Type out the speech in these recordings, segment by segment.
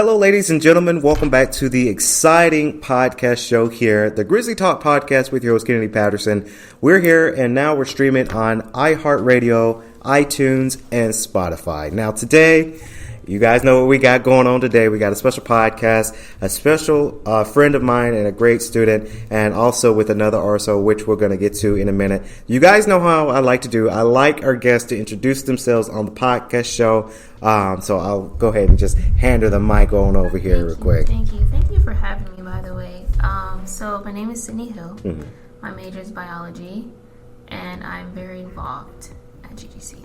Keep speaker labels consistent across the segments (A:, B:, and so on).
A: Hello, ladies and gentlemen. Welcome back to the exciting podcast show here, the Grizzly Talk podcast with your host, Kennedy Patterson. We're here, and now we're streaming on iHeartRadio, iTunes, and Spotify. Now, today, you guys know what we got going on today. We got a special podcast, a special friend of mine and a great student, and also with another RSO, which we're going to get to in a minute. You guys know how I like to do. I like our guests to introduce themselves on the podcast show. So I'll go ahead and just hand her the mic on over here real quick.
B: Thank you for having me, by the way. So my name is Sydney Hill. Mm-hmm. My major is biology, and I'm very involved at GTC.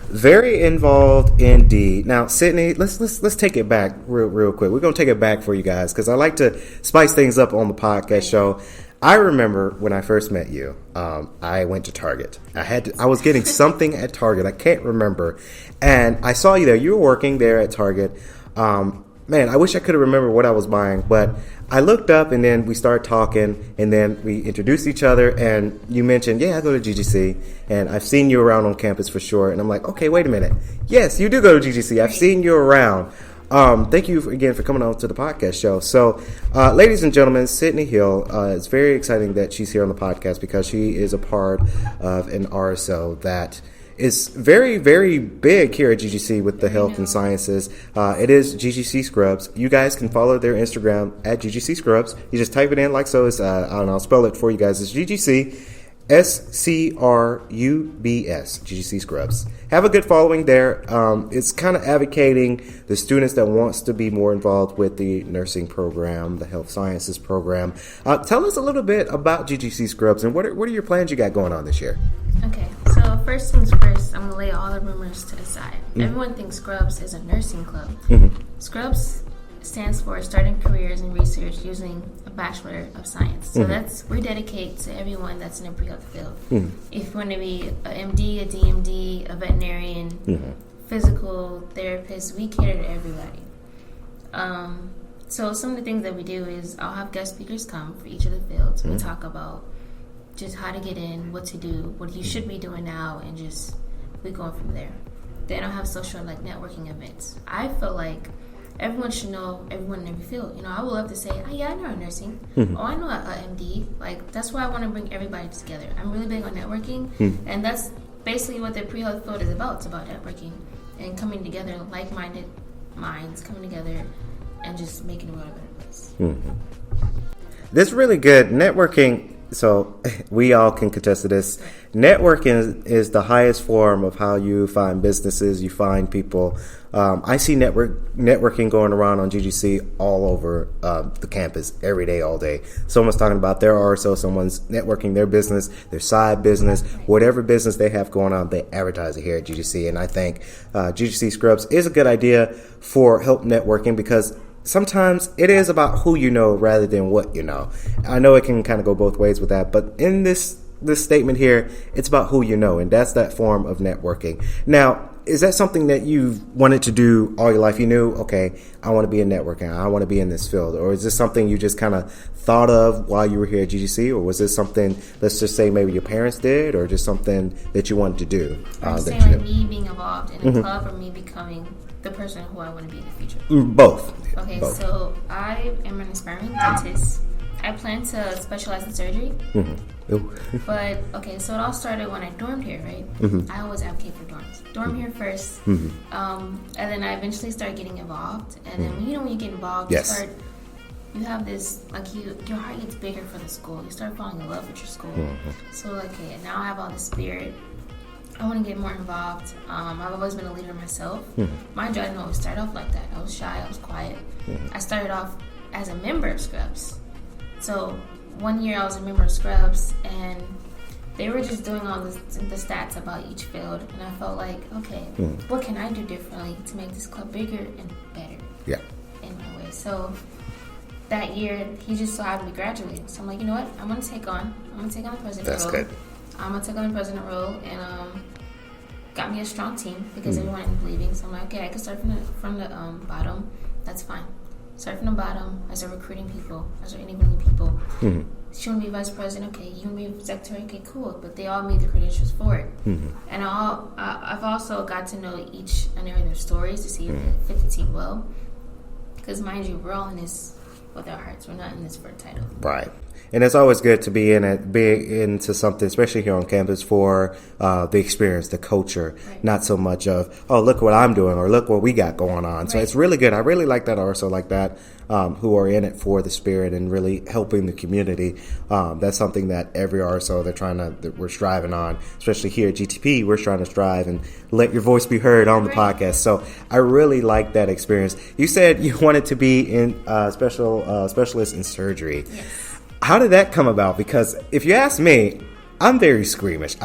A: Very involved indeed. Now, Sydney, let's take it back real quick. We're gonna take it back for you guys because I like to spice things up on the podcast show. I remember when I first met you. I went to Target. I was getting something at Target. I can't remember, and I saw you there. You were working there at Target. Man, I wish I could have remembered what I was buying, but I looked up and then we started talking and then we introduced each other and you mentioned, yeah, I go to GGC and I've seen you around on campus for sure. And I'm like, okay, wait a minute. Yes, you do go to GGC. I've seen you around. Thank you again for coming on to the podcast show. So, ladies and gentlemen, Sydney Hill, it's very exciting that she's here on the podcast because she is a part of an RSO that is very, very big here at GGC with the health and sciences. It is GGC Scrubs. You guys can follow their Instagram at GGC Scrubs. You just type it in like so. It's, I'll spell it for you guys. It's GGC SCRUBS, GGC Scrubs. Have a good following there. It's kind of advocating the students that wants to be more involved with the nursing program, the health sciences program. Tell us a little bit about GGC Scrubs and what are your plans you got going on this year?
B: Okay, so first things first, I'm going to lay all the rumors to the side. Mm-hmm. Everyone thinks Scrubs is a nursing club. Mm-hmm. Scrubs stands for Starting Careers in Research Using a Bachelor of Science. So we dedicate to everyone that's in a pre-health field. Mm-hmm. If you want to be an MD, a DMD, a veterinarian, physical therapist, we cater to everybody. So some of the things that we do is I'll have guest speakers come for each of the fields. Mm-hmm. We talk about just how to get in, what to do, what you should be doing now, and just we go from there. Then I'll have social networking events. I feel like everyone should know everyone in every field. I would love to say, oh yeah, I know nursing. Mm-hmm. Oh, I know a MD. That's why I want to bring everybody together. I'm really big on networking, and that's basically what the pre-health field is about. It's about networking and coming together, like-minded minds coming together and just making the world a better place. Mm-hmm.
A: This is really good. Networking. So we all can contest to this. Networking is the highest form of how you find businesses, you find people. I see networking going around on GGC all over the campus every day, all day. Someone's talking about their RSO, someone's networking their business, their side business, whatever business they have going on, they advertise it here at GGC. And I think GGC Scrubs is a good idea for help networking because sometimes it is about who you know rather than what you know. I know it can kind of go both ways with that, but in this statement here, it's about who you know, and that's that form of networking. Now, is that something that you've wanted to do all your life? You knew, okay, I want to be a networker, I want to be in this field, or is this something you just kind of thought of while you were here at GGC, or was this something, let's just say maybe your parents did, or just something that you wanted to do?
B: Are you saying me being involved in a club or me becoming the person who I want to be in the future?
A: Both.
B: Okay,
A: Both.
B: So I am an aspiring dentist. I plan to specialize in surgery. But, okay, so it all started when I dormed here, right? I always advocate for dorms. Dorm here first. And then I eventually started getting involved. And then, when you get involved, you have this, your heart gets bigger for the school. You start falling in love with your school. So, okay, now I have all this spirit. I want to get more involved. I've always been a leader myself. Mind you, I didn't always start off like that. I was shy. I was quiet. I started off as a member of Scrubs. So one year I was a member of Scrubs, and they were just doing all the stats about each field. And I felt like, okay, what can I do differently to make this club bigger and better in my way? So that year, he just so happened to be graduating. So I'm like, you know what? I'm going to take on the president role. That's good. I'm going to take on the president role, and got me a strong team because everyone ended up leaving. So I'm like, okay, I can start from the bottom. That's fine. Start from the bottom. I start recruiting people. I start interviewing people. She want to be vice president. Okay, you want to be secretary. Okay, cool. But they all made the credentials for it. And I've also got to know each and every of their stories to see if they fit the team well. Because mind you, we're all in this with our hearts. We're not in this for a title.
A: Right. And it's always good to be into something, especially here on campus, for the experience, the culture, not so much of, oh, look what I'm doing or look what we got going on. So it's really good. I really like that RSO like that, who are in it for the spirit and really helping the community. That's something that every RSO that we're striving on, especially here at GTP. We're trying to strive and let your voice be heard on the podcast. So I really like that experience. You said you wanted to be in specialist in surgery.
B: Yes.
A: How did that come about? Because if you ask me, I'm very squeamish.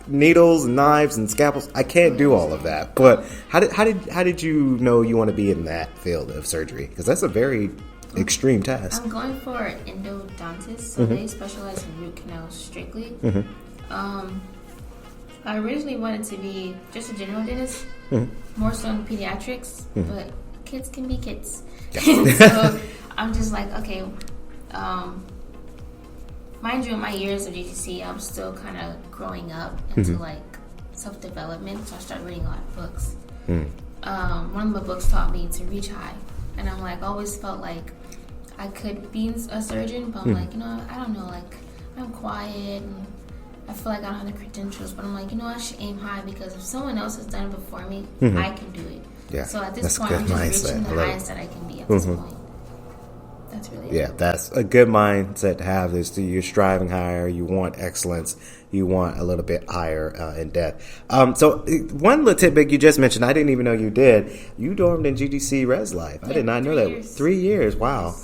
A: Needles and knives and scalpels, I can't do all of that. But how did you know you want to be in that field of surgery? Because that's a very extreme task.
B: I'm going for endodontist, so they specialize in root canals strictly. I originally wanted to be just a general dentist, more so in pediatrics, but kids can be kids. So I'm just like, okay. Mind you, in my years of GTC, I'm still kind of growing up into like self-development, so I started reading a lot of books. One of my books taught me to reach high, and I'm like, always felt like I could be a surgeon, but I'm like, I don't know, like I'm quiet and I feel like I don't have the credentials, but I'm like, I should aim high because if someone else has done it before me, I can do it. Yeah. So at this point, I'm just reaching the highest that I can be at this point. That's really
A: that's a good mindset to have. Is you're striving higher, you want excellence, you want a little bit higher in depth. So one little tidbit you just mentioned, I didn't even know you did. You dormed in GDC Res Life. I did not know that.
B: Years.
A: 3 years. Wow.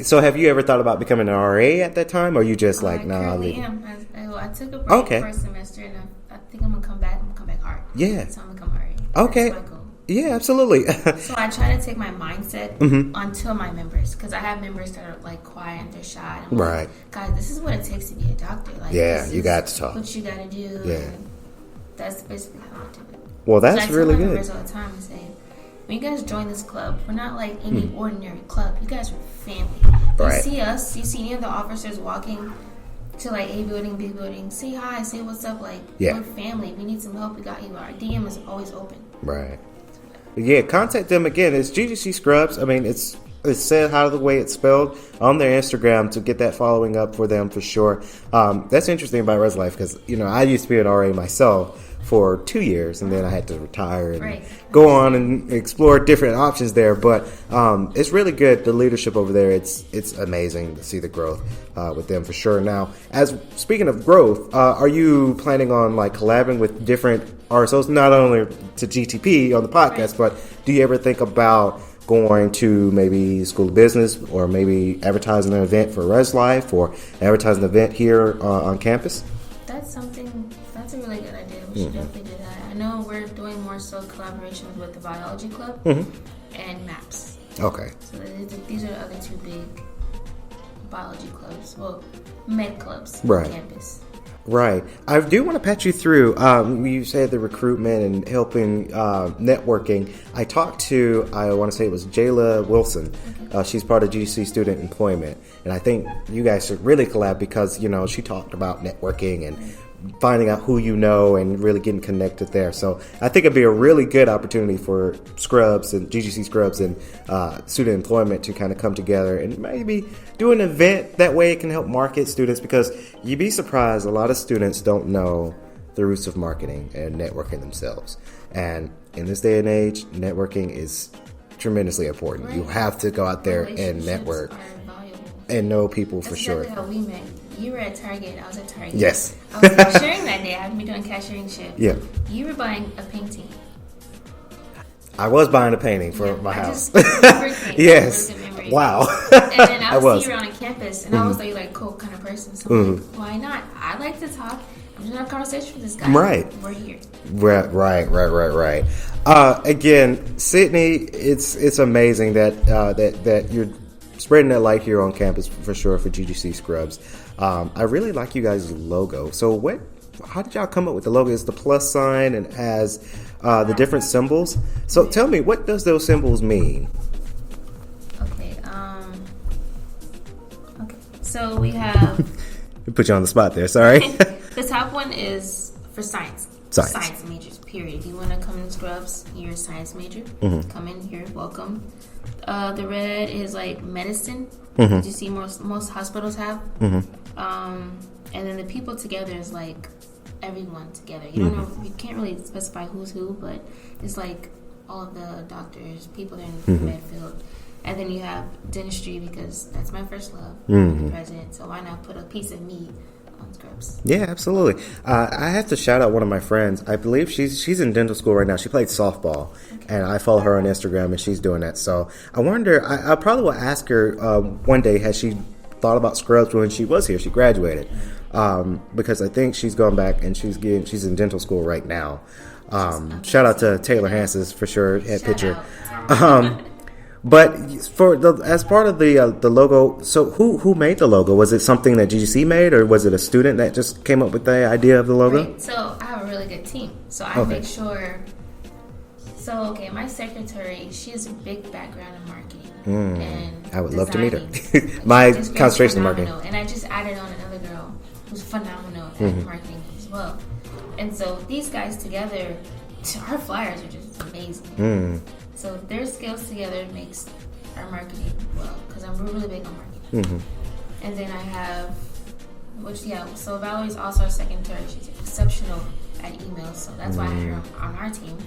A: So have you ever thought about becoming an RA at that time, or you just like, nah?
B: I am. I took a break for a semester, and I think I'm gonna come back. I'm gonna come back hard.
A: Yeah.
B: So I'm gonna come RA.
A: Okay.
B: That's my goal.
A: Yeah, absolutely.
B: So I try to take my mindset onto my members, because I have members that are like quiet and they're shy. And I'm like, guys, this is what it takes to be a doctor. Like,
A: you got to talk.
B: What you got to do. Yeah. That's basically how I do it.
A: Well, that's really good.
B: I tell my members all the time and say, when you guys join this club, we're not like any ordinary club. You guys are family. You see us, you see any of the officers walking to like A building, B building, say hi, say what's up. Like, we're family. We need some help. We got you. Our DM is always open.
A: Right. Yeah, contact them again. It's GGC Scrubs. I mean, it's said how the way it's spelled on their Instagram to get that following up for them for sure. That's interesting about Res Life because, I used to be an RA myself for 2 years and then I had to retire and go on and explore different options there. But it's really good. The leadership over there, it's amazing to see the growth with them for sure. Now, speaking of growth, are you planning on like collabing with different RSOs, not only to GTP on the podcast, but do you ever think about going to maybe School of Business or maybe advertising an event for Res Life or advertising an event here on campus?
B: That's a really good idea. We should definitely do that. I know we're doing more so collaborations with the Biology Club and MAPS. Okay. So these are the other two big biology clubs, med clubs on campus.
A: Right. I do want to pat you through. You said the recruitment and helping networking. I talked to, I want to say it was Jayla Wilson. She's part of GC Student Employment. And I think you guys should really collab because, she talked about networking and finding out who you know and really getting connected there. So I think it'd be a really good opportunity for Scrubs and GGC Scrubs and student employment to kind of come together and maybe do an event. That way it can help market students because you'd be surprised a lot of students don't know the roots of marketing and networking themselves. And in this day and age, networking is tremendously important. Right. You have to go out there and network and know people for sure.
B: That's how we met. You were at Target. I was at Target.
A: Yes.
B: I was cashiering that day. I had to be doing cashiering shift.
A: Yeah.
B: You were buying a painting.
A: I was buying a painting for my house.
B: Yes.
A: Wow.
B: And then I would see you around on campus, and I was like cool kind of person. So I'm like, why not? I like to talk. I'm just having a conversation with this guy.
A: Right.
B: We're here.
A: Right. Again, Sydney, it's amazing that you're spreading that light here on campus for sure for GGC Scrubs. I really like you guys' logo. So how did y'all come up with the logo? It's the plus sign and has the different symbols. So tell me, what does those symbols mean?
B: Okay. So we have...
A: Put you on the spot there, sorry.
B: The top one is for science. science majors, period. If you want to come in scrubs, you're a science major. Come in here, welcome. The red is like medicine. That you see most hospitals have. And then the people together is like everyone together. You don't know, you can't really specify who's who, but it's like all of the doctors, people that are in the med field. And then you have dentistry because that's my first love. I'm the president, so why not put a piece of me on scrubs?
A: Yeah, absolutely. I have to shout out one of my friends. I believe she's in dental school right now. She played softball, and I follow her on Instagram, and she's doing that. So I wonder, I probably will ask her one day, has she thought about scrubs when she was here? She graduated. Because I think she's going back and she's in dental school right now. Shout out to Taylor Hanses for sure, head pitcher. But as part of the logo, so who made the logo? Was it something that GGC made, or was it a student that just came up with the idea of the logo?
B: Right. So I have a really good team. So I make sure. So my secretary, she has a big background in marketing. And
A: I would love to meet her.
B: Like,
A: My concentration in marketing.
B: And I just added on another girl who's phenomenal at marketing as well. And so these guys together, our flyers are just amazing. So their skills together makes our marketing well, because I'm really big on marketing. And then I have, so Valerie's also our secretary. She's exceptional at emails, so that's why I had her on our team.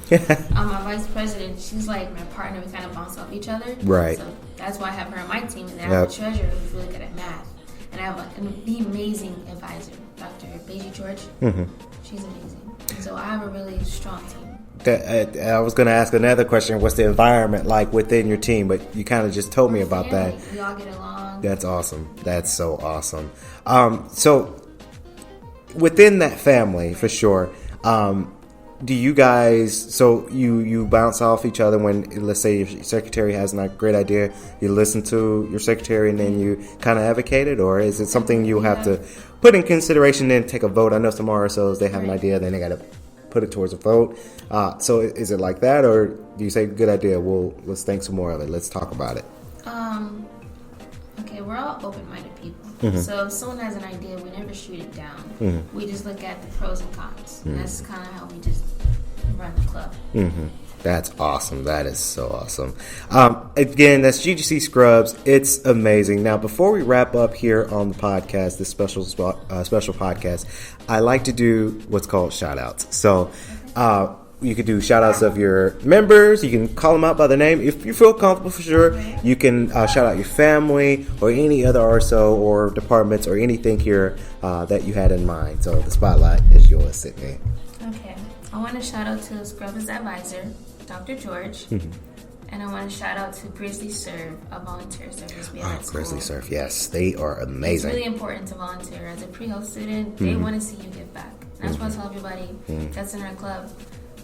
B: My vice president, she's like my partner. We kind of bounce off each other. Right. So that's why I have her on my team. And then I have a treasurer who's really good at math. And I have the amazing advisor, Dr. Beji George. She's amazing. And so I have a really strong team.
A: I was going to ask another question. What's the environment like within your team? But you kind of just told me about that.
B: We all get along.
A: That's awesome. That's so awesome. So within that family, for sure, do you guys, so you bounce off each other when, let's say, if your secretary has a great idea, you listen to your secretary and then you kind of advocate it? Or is it something you have to put in consideration and take a vote? I know some RSOs, they have an idea, then they got to put it towards a vote. So is it like that, or do you say, good idea, let's think some more of it, let's talk about it?
B: We're all open-minded people. So if someone has an idea, we never shoot it down. We just look at the pros and cons. And that's kind of how we just run the club.
A: That's awesome. That is so awesome. Again, that's GGC Scrubs. It's amazing. Now, before we wrap up here on the podcast, this special podcast, I like to do what's called shout-outs. So you could do shout-outs of your members. You can call them out by their name. If you feel comfortable, for sure, you can shout out your family or any other RSO or departments or anything here that you had in mind. So the spotlight is yours, Sydney.
B: Okay. I want to shout out to Scrubs Advisor, Dr. George. And I want to shout out to Grizzly Serve, a volunteer service we have at school.
A: Grizzly Serve, yes. They are amazing.
B: It's really important to volunteer. As a pre-health student, they want to see you give back. And that's why I tell everybody that's in our club,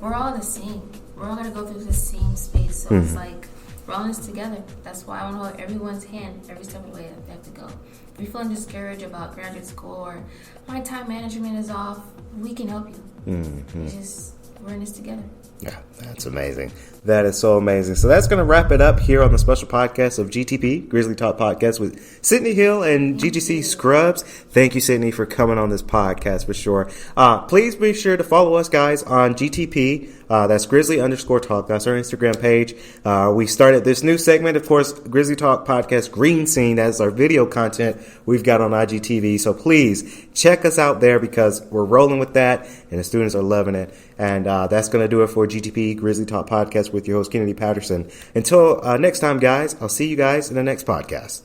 B: we're all the same. We're all going to go through the same space. So it's like, we're all in this together. That's why I want to hold everyone's hand every step of the way that they have to go. If you're feeling discouraged about graduate school or my time management is off, we can help you. We're in this together.
A: Yeah, that's amazing. That is so amazing. So that's going to wrap it up here on the special podcast of GTP, Grizzly Talk Podcast, with Sydney Hill and GGC Scrubs. Thank you, Sydney, for coming on this podcast for sure. Please be sure to follow us, guys, on GTP. That's Grizzly_Talk. That's our Instagram page. We started this new segment, of course, Grizzly Talk Podcast Green Scene. That's our video content we've got on IGTV. So please check us out there because we're rolling with that and the students are loving it. And that's going to do it for GTP Grizzly Talk Podcast with your host, Kennedy Patterson. Until next time, guys, I'll see you guys in the next podcast.